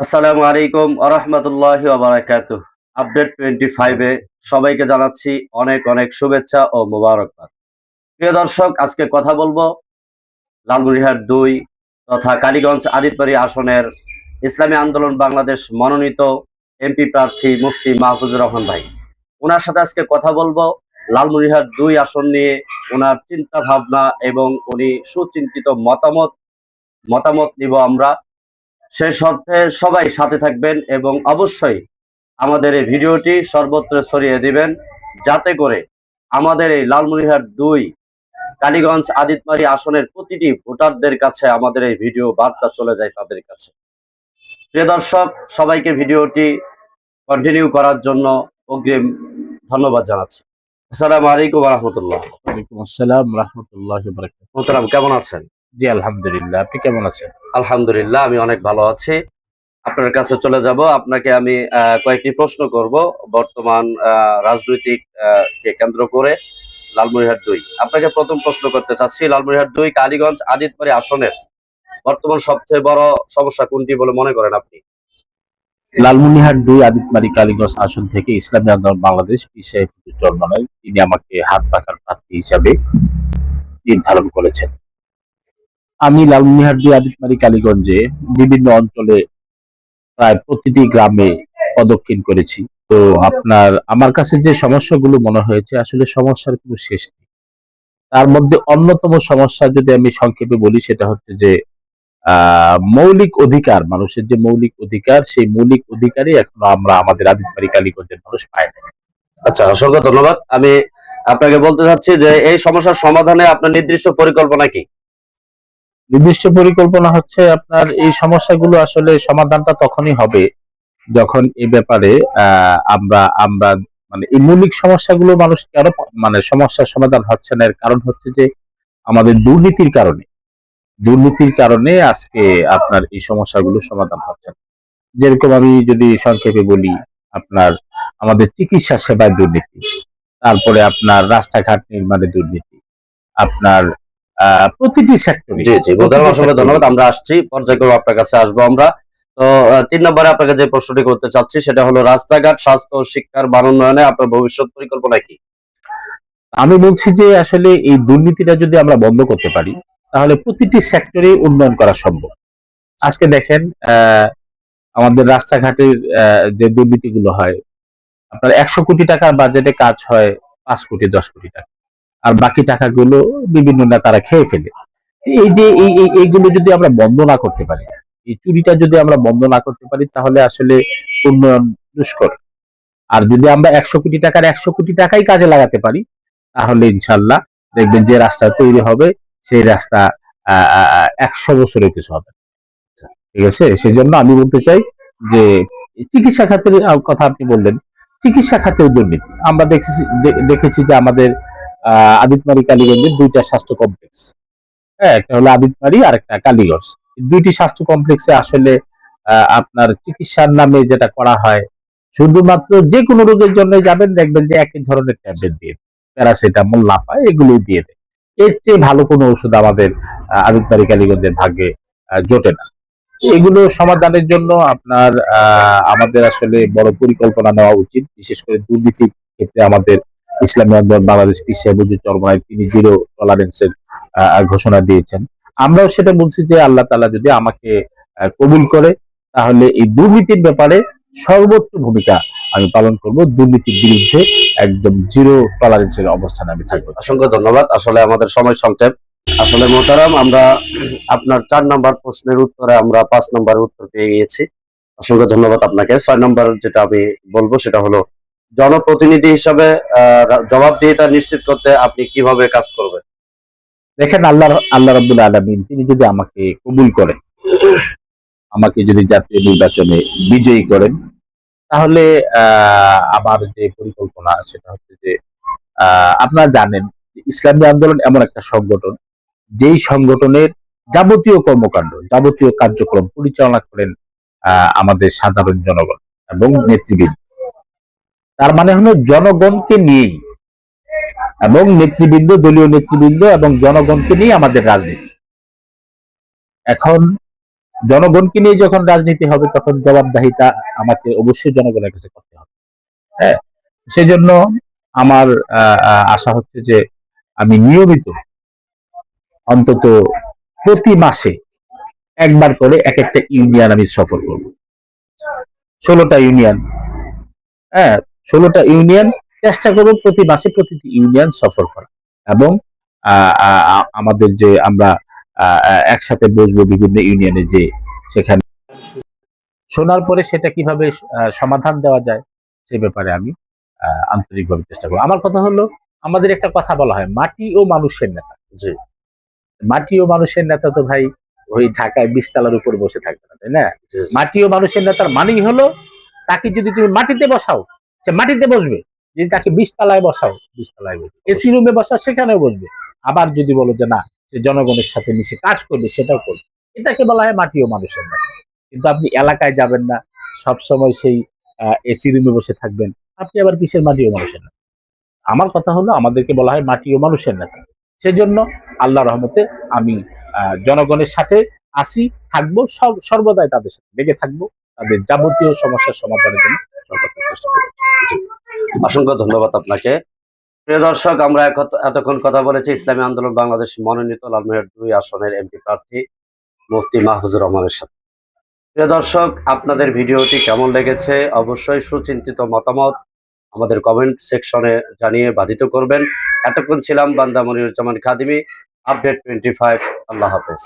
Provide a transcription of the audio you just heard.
আসসালামু আলাইকুম আরহামতুল্লাহি ওয়াবারাকাতুহ। আপডেট 25 এ সবাইকে জানাচ্ছি অনেক অনেক শুভেচ্ছা ও মোবারকবাদ। প্রিয় দর্শক, আজকে কথা বলবো লালমনিরহাট ২ তথা কালীগঞ্জ আদিতবাড়ি আসনের ইসলামী আন্দোলন বাংলাদেশ মনোনীত এমপি প্রার্থী মুফতি মাহফুজুর রহমান ভাই। ওনার সাথে আজকে কথা বলবো লালমনিরহাট ২ আসন নিয়ে, ওনার চিন্তা ভাবনা এবং উনি সুচিন্তিত মতামত নিব আমরা। সেই শর্তে সবাই সাথে থাকবেন এবং অবশ্যই আমাদের এই ভিডিওটি সর্বত্র ছড়িয়ে দিবেন, যাতে করে আমাদের এই লালমনিরহাট ২ কালীগঞ্জ আদিতবাড়ি আসনের প্রতিটি ভোটারদের কাছে আমাদের এই ভিডিও বার্তা চলে যায় তাদের কাছে। প্রিয় দর্শক, সবাইকে ভিডিওটি কন্টিনিউ করার জন্য অগ্রিম ধন্যবাদ জানাচ্ছি। আসসালামু আলাইকুম রহমতুল্লাহ। ওয়ালাইকুম আসসালাম রাহমাতুল্লাহি ওয়া বারাকাতুহু। মোহতারাম, কেমন আছেন? জি আলহামদুলিল্লাহ, আপনি কেমন আছেন? আলহামদুলিল্লাহ, আমি অনেক ভালো আছি। আপনার কাছে চলে যাব। আপনাকে আমি কয়েকটি প্রশ্ন করব বর্তমান রাজনৈতিক কে কেন্দ্র করে লালমনিরহাট ২। আপনাকে প্রথম প্রশ্ন করতে চাচ্ছি, লালমনিরহাট ২ কালীগঞ্জ আদিতবাড়ি আসনের বর্তমান সবচেয়ে বড় সমস্যা কোনটি বলে মনে করেন আপনি? লালমনিরহাট ২ আদিতবাড়ি কালীগঞ্জ আসন থেকে ইসলামী আন্দোলন বাংলাদেশ পীর সাহেব হুজুর চরমনাই তিনি আমাকে হাত পাখার প্রার্থী হিসাবে নির্ধারণ করেছেন। আমি লালমনিরহাট ২ আদিতবাড়ি কালীগঞ্জে বিভিন্ন অঞ্চলে প্রায় প্রতিটি গ্রামে প্রদক্ষিণ করেছি। তো আমার কাছে যে সমস্যাগুলো মনে হয়েছে, আসলে সমস্যার কোনো শেষ নেই। তার মধ্যে অন্যতম সমস্যা যদি আমি সংক্ষেপে বলি, সেটা হচ্ছে যে মৌলিক অধিকার, মানুষের যে মৌলিক অধিকার, সেই মৌলিক অধিকারই এখনো আমরা আমাদের আদিতবাড়ি কালীগঞ্জের মানুষ পাই না। আচ্ছা, অসংখ্য ধন্যবাদ। আমি আপনাকে বলতে চাচ্ছি যে এই সমস্যার সমাধানে আপনার নির্দিষ্ট পরিকল্পনা কি? নির্দিষ্ট পরিকল্পনা হচ্ছে, আপনার এই সমস্যাগুলো আসলে সমাধানটা তখনই হবে যখন এই ব্যাপারে আমরা আমরা মানে এই মৌলিক সমস্যাগুলো মানুষ কেন সমস্যার সমাধান হচ্ছে না, এর কারণ হচ্ছে যে আমাদের দুর্নীতির কারণে আজকে আপনার এই সমস্যাগুলো সমাধান হচ্ছে না। যেরকম আমি যদি সংক্ষেপে বলি, আপনার আমাদের চিকিৎসা সেবায় দুর্নীতি, তারপরে আপনার রাস্তাঘাট নির্মাণে দুর্নীতি, আপনার প্রতিটি সেক্টরে। জি জি, অসংখ্য ধন্যবাদ। আমরা আসছি, পর্যায়ক্রমে আপনার কাছে আসবো আমরা। তো ৩ নম্বরে আপনাকে যে প্রশ্নটি করতে চাচ্ছি সেটা হলো রাস্তাঘাট, স্বাস্থ্য ও শিক্ষার মান উন্নয়নে আপনার ভবিষ্যৎ পরিকল্পনা কি? আমি বলছি যে আসলে এই দুর্নীতিটা যদি আমরা বন্ধ করতে পারি, তাহলে প্রতিটি সেক্টরে উন্নয়ন করা সম্ভব। আজকে দেখেন, আমাদের রাস্তাঘাটের যে দুর্নীতিগুলো হয়, আপনার ১০০ কোটি টাকার বাজেটে কাজ হয় ৫ কোটি ১০ কোটি টাকা, আর বাকি টাকাগুলো বিভিন্ন নেতারা খেয়ে ফেলে। এই যে এইগুলো যদি আমরা বন্ধ না করতে পারি, এই চুরিটা যদি আমরা বন্ধ না করতে পারি, তাহলে আসলে উন্নয়ন দুষ্কর। আর যদি আমরা ১০০ কোটি টাকার ১০০ কোটি টাকাই কাজে লাগাতে পারি, তাহলে ইনশাল্লাহ দেখবেন যে রাস্তা তৈরি হবে, সেই রাস্তা ১০০ বছরে কিছু হবে। ঠিক আছে, সেজন্য আমি বলতে চাই যে চিকিৎসা খাতের কথা আপনি বললেন, চিকিৎসা খাতেও দুর্নীতি আমরা দেখেছি যে আমাদের আদিতবাড়ি কালীগঞ্জের ২টা স্বাস্থ্য কমপ্লেক্স, হ্যাঁ, একটা হলো আদিতবাড়ি আর একটা কালীগঞ্জ। ২টি স্বাস্থ্য কমপ্লেক্সে আসলে আপনার চিকিৎসার নামে যেটা করা হয়, শুধুমাত্র যে কোনো রোগের জন্য যাবেন, দেখবেন যে একই ধরনের ট্যাবলেট দিয়ে দেয়, প্যারাসিটামল, লাফা, এগুলো দিয়ে দেয়। এর চেয়ে ভালো কোনো ওষুধ আমাদের আদিতবাড়ি কালীগঞ্জের ভাগ্যে জোটে না। এগুলো সমাধানের জন্য আমাদের আসলে বড় পরিকল্পনা নেওয়া উচিত। বিশেষ করে দুর্নীতির ক্ষেত্রে আমাদের ইসলামী আন্দোলন বাংলাদেশ পীর সাহেব হুজুর চরমনাই তিনি জিরো টলারেন্সের ঘোষণা দিয়েছেন। আমরাও সেটা বলছি যে আল্লাহ তাআলা যদি আমাকে কবুল করে, তাহলে এই দুর্নীতির ব্যাপারে সর্বোচ্চ ভূমিকা আমি পালন করব। দুর্নীতির বিরুদ্ধে একদম জিরো টলারেন্সের অবস্থানে আমি থাকবো। অসংখ্য ধন্যবাদ। আসলে আমাদের সময় সংক্ষেপ। আসলে মোহতারাম, আমরা আপনার ৪ নম্বর প্রশ্নের উত্তরে আমরা ৫ নম্বরের উত্তর পেয়ে গিয়েছি। অসংখ্য ধন্যবাদ আপনাকে। ৬ নম্বর যেটা আমি বলবো সেটা হলো জনপ্রতিনিধি হিসাবে জবাবদিহিতা নিশ্চিত করতে আপনি কিভাবে কাজ করবেন? দেখেন, আল্লাহ রাব্বুল আলামিন তিনি যদি আমাকে কবুল করেন, আমাকে যদি জাতীয় নির্বাচনে বিজয়ী করেন, তাহলে আমার যে পরিকল্পনা সেটা হচ্ছে যে আপনারা জানেন ইসলামী আন্দোলন এমন একটা সংগঠন, যেই সংগঠনের যাবতীয় কর্মকাণ্ড, যাবতীয় কার্যক্রম পরিচালনা করেন আমাদের সাধারণ জনগণ এবং নেতৃবৃন্দ। তার মানে হলো জনগণকে নিয়েই, এবং নেতৃবৃন্দ, দলীয় নেতৃবৃন্দ এবং জনগণকে নিয়ে আমাদের রাজনীতি। এখন জনগণকে নিয়ে যখন রাজনীতি হবে তখন জবাবদিহিতা আমাকে অবশ্যই জনগণের কাছে করতে হবে। হ্যাঁ, সেই জন্য আমার আশা হচ্ছে যে আমি নিয়মিত অন্তত প্রতি মাসে একবার করে এক একটা ইউনিয়ন আমি সফর করব। 16টা ইউনিয়ন, হ্যাঁ 16টা ইউনিয়ন চেষ্টা করব প্রতি মাসে প্রতিটি ইউনিয়ন সফর করা, এবং আমাদের যে আমরা একসাথে বসবো বিভিন্ন ইউনিয়নে, যে সেখানে শোনার পরে সেটা কিভাবে সমাধান দেওয়া যায় সে ব্যাপারে আমি আন্তরিকভাবে চেষ্টা করব। আমার কথা হলো, আমাদের একটা কথা বলা হয় মাটি ও মানুষের নেতা। জি মাটি ও মানুষের নেতা তো ভাই ওই ঢাকায় 20 তলার উপর বসে থাকবে না, তাই না? জি জি। মাটি ও মানুষের নেতার মানেই হলো তাকে যদি তুমি মাটিতে বসাও সে মাটিতে বসবে, যদি তাকে 20 তলায় বসাও 20 তলায় বসবে, এসি রুমে বসাও সেখানেও বসবে। আবার যদি বলো যে না সে জনগণের সাথে মিশে কাজ করবে সেটাও করবে, এটাকে বলা হয় মাটি ও মানুষের নেতা। কিন্তু আপনি এলাকায় যাবেন না, সব সময় সেই এসি রুমে বসে থাকবেন, আপনি আবার কিসের মাটি ও মানুষের নেতা? আমার কথা হলো আমাদেরকে বলা হয় মাটি ও মানুষের নেতা। সেজন্য আল্লাহ রহমতে আমি জনগণের সাথে আসি, থাকবো, সর্বদাই তাদের সাথে লেগে থাকবো, তাদের যাবতীয় সমস্যার সমাধানের জন্য সর্বোচ্চ চেষ্টা করবো। জি। অসংখ্য ধন্যবাদ আপনাকে। প্রিয় দর্শক, আমরা এতক্ষণ কথা বলেছি ইসলামী আন্দোলন বাংলাদেশ মনোনীত লালমনিরহাট 2 আসনের এমপি প্রার্থী মুফতি মাহফুজুর রহমানের সাথে। প্রিয় দর্শক, আপনাদের ভিডিওটি কেমন লেগেছে অবশ্যই সুচিন্তিত মতামত আমাদের কমেন্ট সেকশনে জানিয়ে বাধিত করবেন। এতক্ষণ ছিলাম বান্দা মনিরুজ্জামান খাদিমি, আপডেট 25। আল্লাহ হাফেজ।